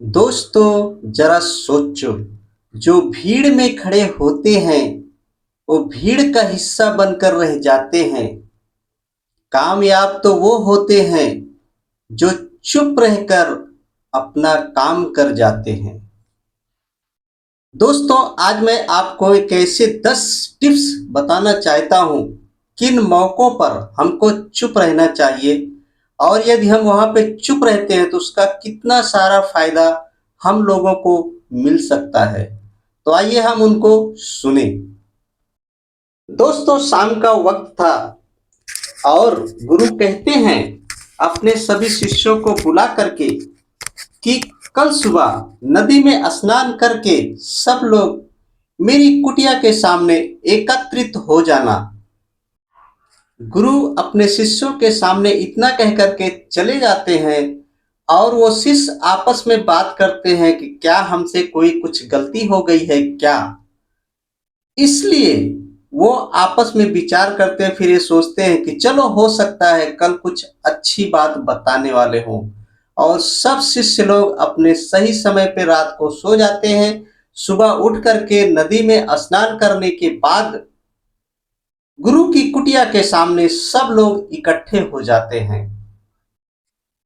दोस्तों जरा सोचो। जो भीड़ में खड़े होते हैं वो भीड़ का हिस्सा बनकर रह जाते हैं। कामयाब तो वो होते हैं जो चुप रहकर अपना काम कर जाते हैं। दोस्तों आज मैं आपको एक ऐसे 10 टिप्स बताना चाहता हूँ किन मौकों पर हमको चुप रहना चाहिए और यदि हम वहाँ पे चुप रहते हैं तो उसका कितना सारा फायदा हम लोगों को मिल सकता है। तो आइए हम उनको सुने। दोस्तों शाम का वक्त था और गुरु कहते हैं अपने सभी शिष्यों को बुला करके कि कल सुबह नदी में स्नान करके सब लोग मेरी कुटिया के सामने एकत्रित हो जाना। गुरु अपने शिष्यों के सामने इतना कह करके चले जाते हैं और वो शिष्य आपस में बात करते हैं कि क्या हमसे कोई कुछ गलती हो गई है क्या। इसलिए वो आपस में विचार करते हैं, फिर ये सोचते हैं कि चलो हो सकता है कल कुछ अच्छी बात बताने वाले हों। और सब शिष्य लोग अपने सही समय पे रात को सो जाते हैं। सुबह उठ करके नदी में स्नान करने के बाद गुरु की कुटिया के सामने सब लोग इकट्ठे हो जाते हैं।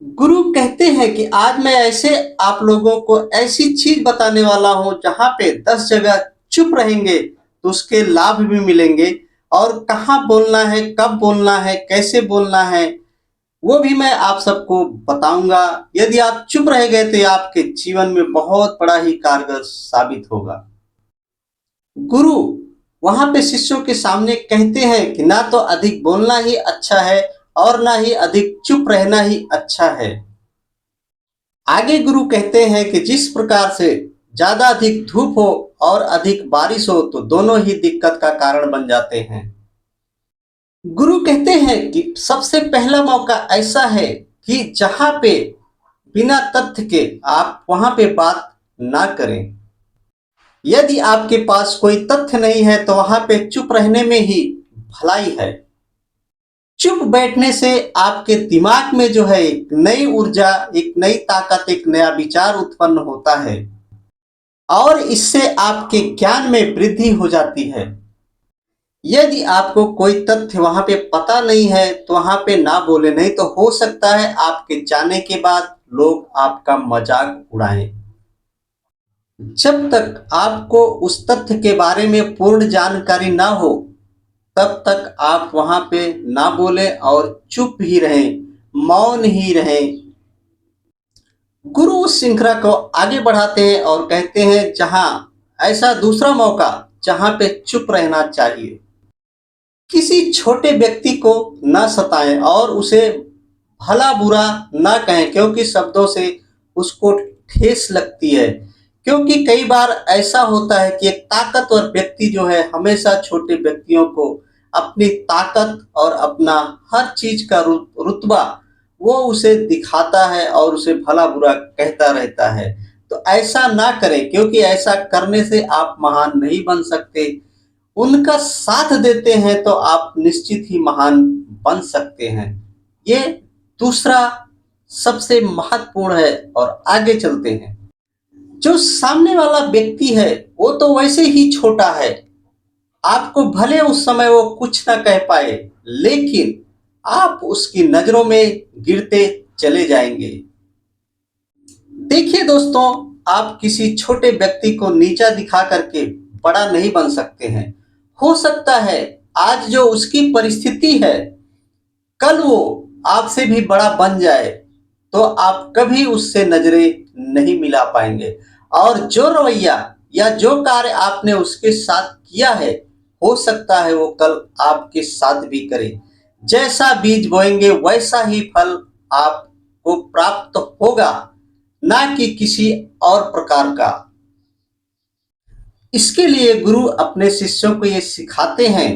गुरु कहते हैं कि आज मैं ऐसे आप लोगों को ऐसी चीज बताने वाला हूं जहां पे 10 जगह चुप रहेंगे तो उसके लाभ भी मिलेंगे। और कहाँ बोलना है, कब बोलना है, कैसे बोलना है, वो भी मैं आप सबको बताऊंगा। यदि आप चुप रह गए तो ये आपके जीवन में बहुत बड़ा ही कारगर साबित होगा। गुरु वहां पे शिष्यों के सामने कहते हैं कि ना तो अधिक बोलना ही अच्छा है और ना ही अधिक चुप रहना ही अच्छा है। आगे गुरु कहते हैं कि जिस प्रकार से ज्यादा अधिक धूप हो और अधिक बारिश हो तो दोनों ही दिक्कत का कारण बन जाते हैं। गुरु कहते हैं कि सबसे पहला मौका ऐसा है कि जहां पे बिना तथ्य के आप वहां पे बात ना करें। यदि आपके पास कोई तथ्य नहीं है तो वहां पे चुप रहने में ही भलाई है। चुप बैठने से आपके दिमाग में जो है एक नई ऊर्जा, एक नई ताकत, एक नया विचार उत्पन्न होता है और इससे आपके ज्ञान में वृद्धि हो जाती है। यदि आपको कोई तथ्य वहां पे पता नहीं है तो वहां पे ना बोले, नहीं तो हो सकता है आपके जाने के बाद लोग आपका मजाक उड़ाएं। जब तक आपको उस तथ्य के बारे में पूर्ण जानकारी ना हो तब तक आप वहां पे ना बोले और चुप ही रहें, मौन ही रहें। गुरु उस श्रृंखला को आगे बढ़ाते हैं और कहते हैं जहां ऐसा दूसरा मौका जहां पे चुप रहना चाहिए। किसी छोटे व्यक्ति को ना सताएं और उसे भला बुरा ना कहें क्योंकि शब्दों से उसको ठेस लगती है। क्योंकि कई बार ऐसा होता है कि एक ताकतवर व्यक्ति जो है हमेशा छोटे व्यक्तियों को अपनी ताकत और अपना हर चीज का रुतबा वो उसे दिखाता है और उसे भला बुरा कहता रहता है। तो ऐसा ना करें क्योंकि ऐसा करने से आप महान नहीं बन सकते। उनका साथ देते हैं तो आप निश्चित ही महान बन सकते हैं। ये दूसरा सबसे महत्वपूर्ण है। और आगे चलते हैं। जो सामने वाला व्यक्ति है वो तो वैसे ही छोटा है, आपको भले उस समय वो कुछ ना कह पाए लेकिन आप उसकी नजरों में गिरते चले जाएंगे। देखिए दोस्तों, आप किसी छोटे व्यक्ति को नीचा दिखा करके बड़ा नहीं बन सकते हैं। हो सकता है आज जो उसकी परिस्थिति है कल वो आपसे भी बड़ा बन जाए तो आप कभी उससे नजरें नहीं मिला पाएंगे। और जो रवैया या जो कार्य आपने उसके साथ किया है हो सकता है वो कल आपके साथ भी करे। जैसा बीज बोएंगे वैसा ही फल आपको प्राप्त होगा, ना कि किसी और प्रकार का। इसके लिए गुरु अपने शिष्यों को ये सिखाते हैं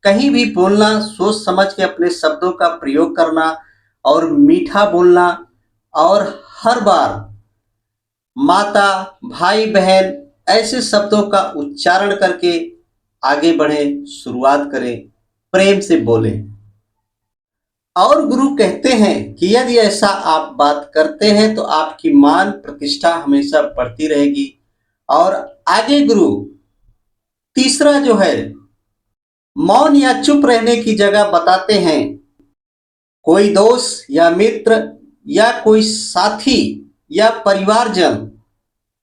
कहीं भी बोलना सोच समझ के अपने शब्दों का प्रयोग करना और मीठा बोलना। और हर बार माता, भाई, बहन ऐसे शब्दों का उच्चारण करके आगे बढ़ें, शुरुआत करें, प्रेम से बोलें। और गुरु कहते हैं कि यदि ऐसा आप बात करते हैं तो आपकी मान प्रतिष्ठा हमेशा बढ़ती रहेगी। और आगे गुरु तीसरा जो है, मौन या चुप रहने की जगह बताते हैं। कोई दोस्त या मित्र या कोई साथी या परिवारजन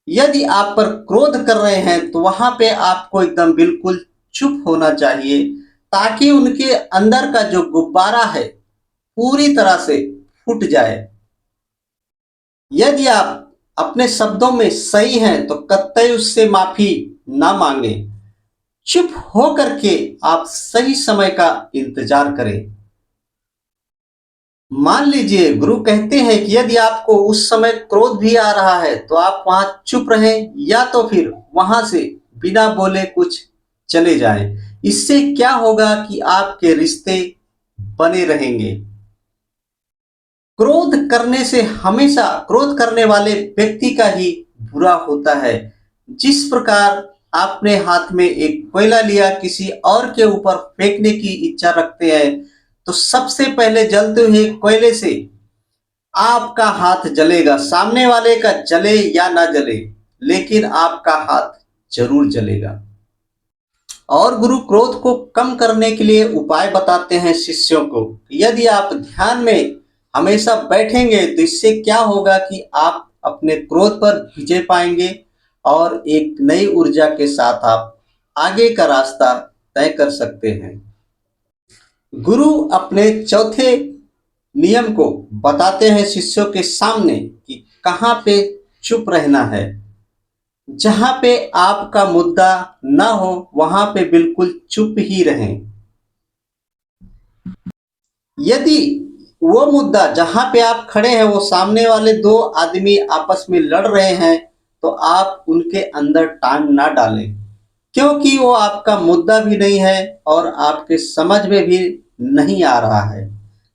यदि आप पर क्रोध कर रहे हैं तो वहां पे आपको एकदम बिल्कुल चुप होना चाहिए, ताकि उनके अंदर का जो गुब्बारा है पूरी तरह से फूट जाए। यदि आप अपने शब्दों में सही हैं तो कतई उससे माफी ना मांगे। चुप हो करके आप सही समय का इंतजार करें। मान लीजिए गुरु कहते हैं कि यदि आपको उस समय क्रोध भी आ रहा है तो आप वहां चुप रहें, या तो फिर वहां से बिना बोले कुछ चले जाएं। इससे क्या होगा कि आपके रिश्ते बने रहेंगे। क्रोध करने से हमेशा क्रोध करने वाले व्यक्ति का ही बुरा होता है। जिस प्रकार आपने हाथ में एक कोयला लिया, किसी और के ऊपर फेंकने की इच्छा रखते हैं, तो सबसे पहले जलते हुए कोयले से आपका हाथ जलेगा। सामने वाले का जले या ना जले, लेकिन आपका हाथ जरूर जलेगा। और गुरु क्रोध को कम करने के लिए उपाय बताते हैं शिष्यों को। यदि आप ध्यान में हमेशा बैठेंगे तो इससे क्या होगा कि आप अपने क्रोध पर विजय पाएंगे और एक नई ऊर्जा के साथ आप आगे का रास्ता तय कर सकते हैं। गुरु अपने चौथे नियम को बताते हैं शिष्यों के सामने कि कहाँ पे चुप रहना है। जहां पे आपका मुद्दा ना हो वहां पे बिल्कुल चुप ही रहें। यदि वो मुद्दा जहां पे आप खड़े हैं वो सामने वाले दो आदमी आपस में लड़ रहे हैं, तो आप उनके अंदर टांग ना डालें, क्योंकि वो आपका मुद्दा भी नहीं है और आपके समझ में भी नहीं आ रहा है।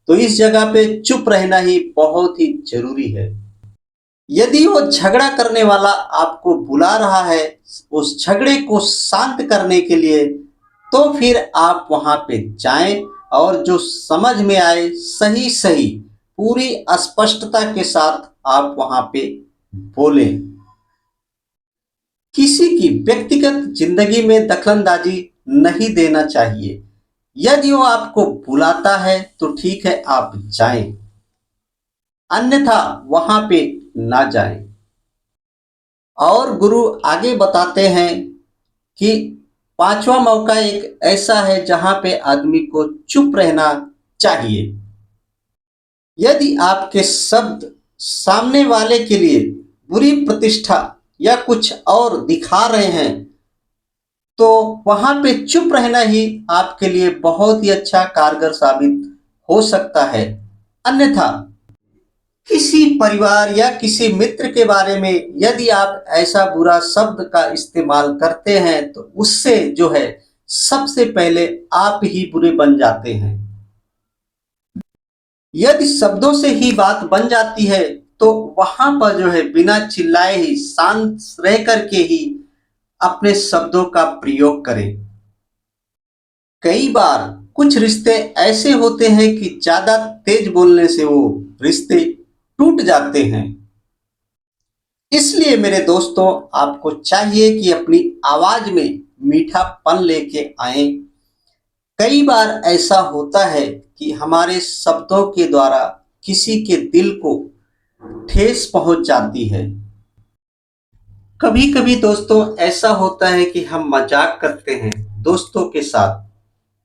तो इस जगह पे चुप रहना ही बहुत ही जरूरी है। यदि वो झगड़ा करने वाला आपको बुला रहा है उस झगड़े को शांत करने के लिए, तो फिर आप वहां पे जाएं और जो समझ में आए सही सही पूरी स्पष्टता के साथ आप वहां पे बोलें। किसी की व्यक्तिगत जिंदगी में दखलंदाजी नहीं देना चाहिए। यदि वो आपको बुलाता है तो ठीक है, आप जाएं, अन्यथा वहां पे ना जाएं। और गुरु आगे बताते हैं कि पांचवा मौका एक ऐसा है जहां पे आदमी को चुप रहना चाहिए। यदि आपके शब्द सामने वाले के लिए बुरी प्रतिष्ठा या कुछ और दिखा रहे हैं, तो वहां पे चुप रहना ही आपके लिए बहुत ही अच्छा कारगर साबित हो सकता है। अन्यथा किसी परिवार या किसी मित्र के बारे में यदि आप ऐसा बुरा शब्द का इस्तेमाल करते हैं तो उससे जो है सबसे पहले आप ही बुरे बन जाते हैं। यदि शब्दों से ही बात बन जाती है तो वहां पर जो है बिना चिल्लाए ही शांत रह करके ही अपने शब्दों का प्रयोग करें। कई बार कुछ रिश्ते ऐसे होते हैं कि ज्यादा तेज बोलने से वो रिश्ते टूट जाते हैं। इसलिए मेरे दोस्तों, आपको चाहिए कि अपनी आवाज में मीठापन लेके आए। कई बार ऐसा होता है कि हमारे शब्दों के द्वारा किसी के दिल को ठेस पहुंच जाती है। कभी कभी दोस्तों ऐसा होता है कि हम मजाक करते हैं दोस्तों के साथ,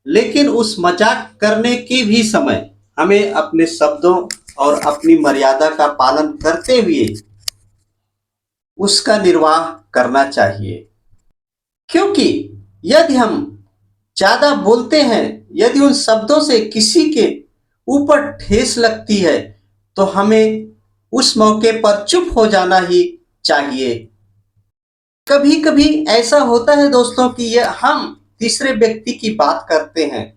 लेकिन उस मजाक करने के भी समय हमें अपने शब्दों और अपनी मर्यादा का पालन करते हुए उसका निर्वाह करना चाहिए। क्योंकि यदि हम ज्यादा बोलते हैं, यदि उन शब्दों से किसी के ऊपर ठेस लगती है, तो हमें उस मौके पर चुप हो जाना ही चाहिए। कभी कभी ऐसा होता है दोस्तों कि ये हम तीसरे व्यक्ति की बात करते हैं,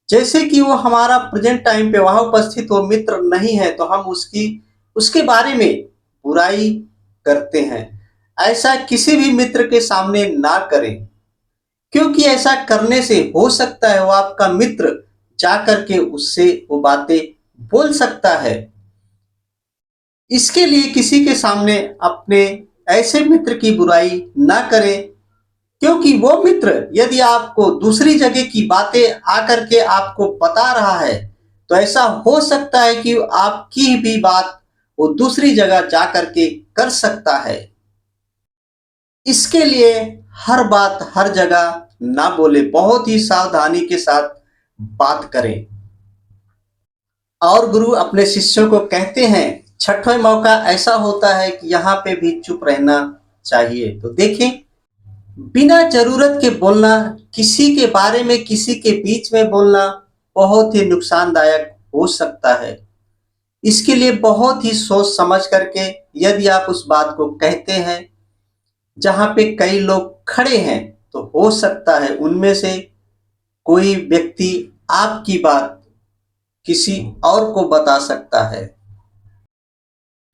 जैसे कि वो हमारा प्रेजेंट टाइम पे वहां उपस्थित वो मित्र नहीं है, तो हम उसकी उसके बारे में बुराई करते हैं। ऐसा किसी भी मित्र के सामने ना करें, क्योंकि ऐसा करने से हो सकता है वो आपका मित्र जा करके उससे वो बातें बोल सकता है। इसके लिए किसी के सामने अपने ऐसे मित्र की बुराई ना करें, क्योंकि वो मित्र यदि आपको दूसरी जगह की बातें आकर के आपको बता रहा है, तो ऐसा हो सकता है कि आपकी भी बात वो दूसरी जगह जा करके कर सकता है। इसके लिए हर बात हर जगह ना बोले, बहुत ही सावधानी के साथ बात करें। और गुरु अपने शिष्यों को कहते हैं, छठवें मौका ऐसा होता है कि यहाँ पे भी चुप रहना चाहिए। तो देखें, बिना जरूरत के बोलना, किसी के बारे में किसी के बीच में बोलना बहुत ही नुकसानदायक हो सकता है। इसके लिए बहुत ही सोच समझ करके यदि आप उस बात को कहते हैं, जहां पे कई लोग खड़े हैं, तो हो सकता है उनमें से कोई व्यक्ति आपकी बात किसी और को बता सकता है।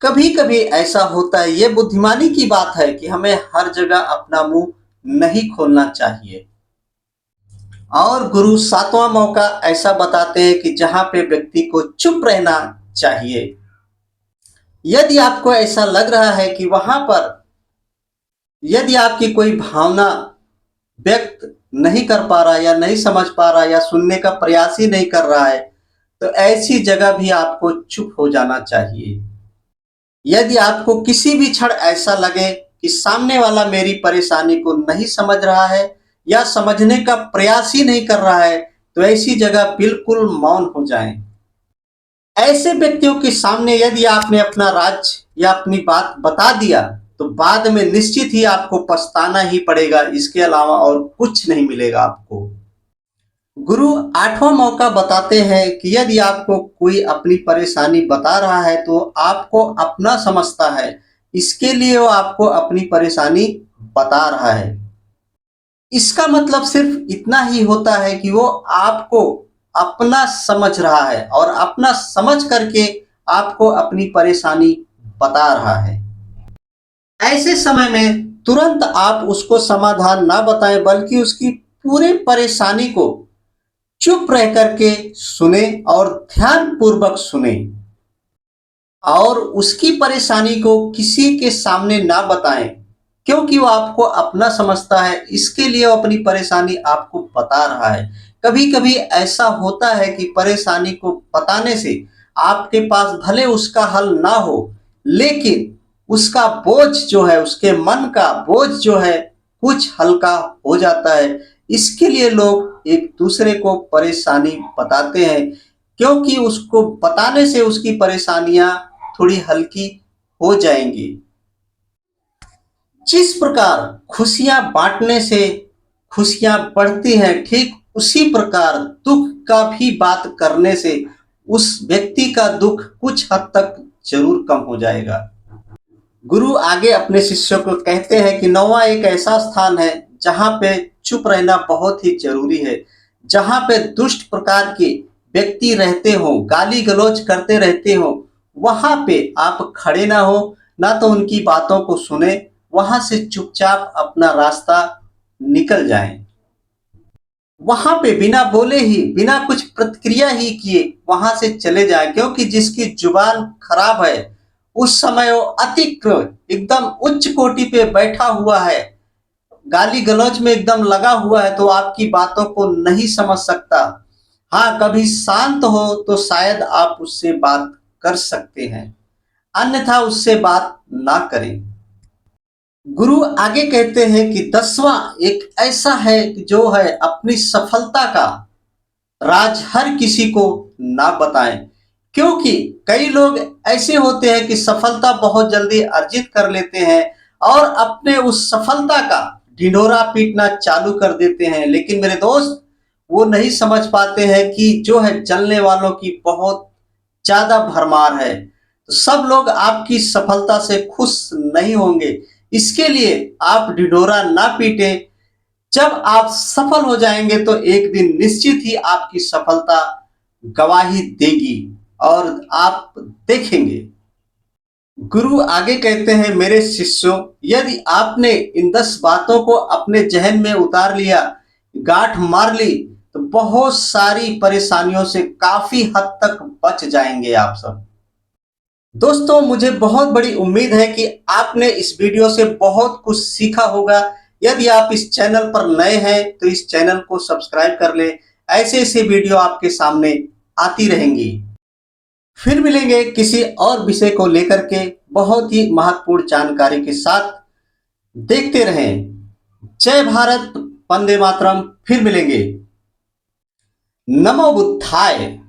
कभी कभी ऐसा होता है, ये बुद्धिमानी की बात है कि हमें हर जगह अपना मुंह नहीं खोलना चाहिए। और गुरु सातवां मौका ऐसा बताते हैं कि जहां पे व्यक्ति को चुप रहना चाहिए। यदि आपको ऐसा लग रहा है कि वहां पर यदि आपकी कोई भावना व्यक्त नहीं कर पा रहा या नहीं समझ पा रहा या सुनने का प्रयास ही नहीं कर रहा है, तो ऐसी जगह भी आपको चुप हो जाना चाहिए। यदि आपको किसी भी क्षण ऐसा लगे कि सामने वाला मेरी परेशानी को नहीं समझ रहा है या समझने का प्रयास ही नहीं कर रहा है, तो ऐसी जगह बिल्कुल मौन हो जाएं। ऐसे व्यक्तियों के सामने यदि आपने अपना राज या अपनी बात बता दिया, तो बाद में निश्चित ही आपको पछताना ही पड़ेगा, इसके अलावा और कुछ नहीं मिलेगा आपको। गुरु आठवां मौका बताते हैं कि यदि आपको कोई अपनी परेशानी बता रहा है तो आपको अपना समझता है, इसके लिए वो आपको अपनी परेशानी बता रहा है। इसका मतलब सिर्फ इतना ही होता है कि वो आपको अपना समझ रहा है और अपना समझ करके आपको अपनी परेशानी बता रहा है। ऐसे समय में तुरंत आप उसको समाधान ना बताएं, बल्कि उसकी पूरी परेशानी को चुप रह करके सुने और ध्यान पूर्वक सुने, और उसकी परेशानी को किसी के सामने ना बताएं, क्योंकि वो आपको अपना समझता है, इसके लिए वो अपनी परेशानी आपको बता रहा है। कभी कभी ऐसा होता है कि परेशानी को बताने से आपके पास भले उसका हल ना हो, लेकिन उसका बोझ जो है, उसके मन का बोझ जो है, कुछ हल्का हो जाता है। इसके लिए लोग एक दूसरे को परेशानी बताते हैं, क्योंकि उसको बताने से उसकी परेशानियां थोड़ी हल्की हो जाएंगी। जिस प्रकार खुशियां बांटने से खुशियां बढ़ती हैं, ठीक उसी प्रकार दुख का भी बात करने से उस व्यक्ति का दुख कुछ हद तक जरूर कम हो जाएगा। गुरु आगे अपने शिष्यों को कहते हैं कि नौवां एक ऐसा स्थान है जहां पे चुप रहना बहुत ही जरूरी है। जहां पे दुष्ट प्रकार के व्यक्ति रहते हो, गाली गलौज करते रहते हो, वहां पे आप खड़े ना हो, ना तो उनकी बातों को सुने, वहां से चुपचाप अपना रास्ता निकल जाएं। वहां पे बिना बोले ही, बिना कुछ प्रतिक्रिया ही किए वहां से चले जाएं, क्योंकि जिसकी जुबान खराब है, उस समय वो अतिक्र एकदम उच्च कोटि पे बैठा हुआ है, गाली गलौज में एकदम लगा हुआ है, तो आपकी बातों को नहीं समझ सकता। हाँ, कभी शांत हो तो शायद आप उससे बात कर सकते हैं, अन्यथा उससे बात ना करें। गुरु आगे कहते हैं कि 10वां एक ऐसा है कि जो है अपनी सफलता का राज हर किसी को ना बताएं, क्योंकि कई लोग ऐसे होते हैं कि सफलता बहुत जल्दी अर्जित कर लेते हैं और अपने उस सफलता का ढिंढोरा पीटना चालू कर देते हैं। लेकिन मेरे दोस्त, वो नहीं समझ पाते हैं कि जो है जलने वालों की बहुत ज्यादा भरमार है, तो सब लोग आपकी सफलता से खुश नहीं होंगे। इसके लिए आप ढिढोरा ना पीटे। जब आप सफल हो जाएंगे तो एक दिन निश्चित ही आपकी सफलता गवाही देगी और आप देखेंगे। गुरु आगे कहते हैं, मेरे शिष्यों, यदि आपने इन 10 बातों को अपने जहन में उतार लिया, गांठ मार ली, तो बहुत सारी परेशानियों से काफी हद तक बच जाएंगे आप सब। दोस्तों, मुझे बहुत बड़ी उम्मीद है कि आपने इस वीडियो से बहुत कुछ सीखा होगा। यदि आप इस चैनल पर नए हैं तो इस चैनल को सब्सक्राइब कर लें। ऐसे ऐसे वीडियो आपके सामने आती रहेंगी। फिर मिलेंगे किसी और विषय को लेकर के बहुत ही महत्वपूर्ण जानकारी के साथ। देखते रहें। जय भारत, वंदे मातरम। फिर मिलेंगे। नमो बुद्धाय।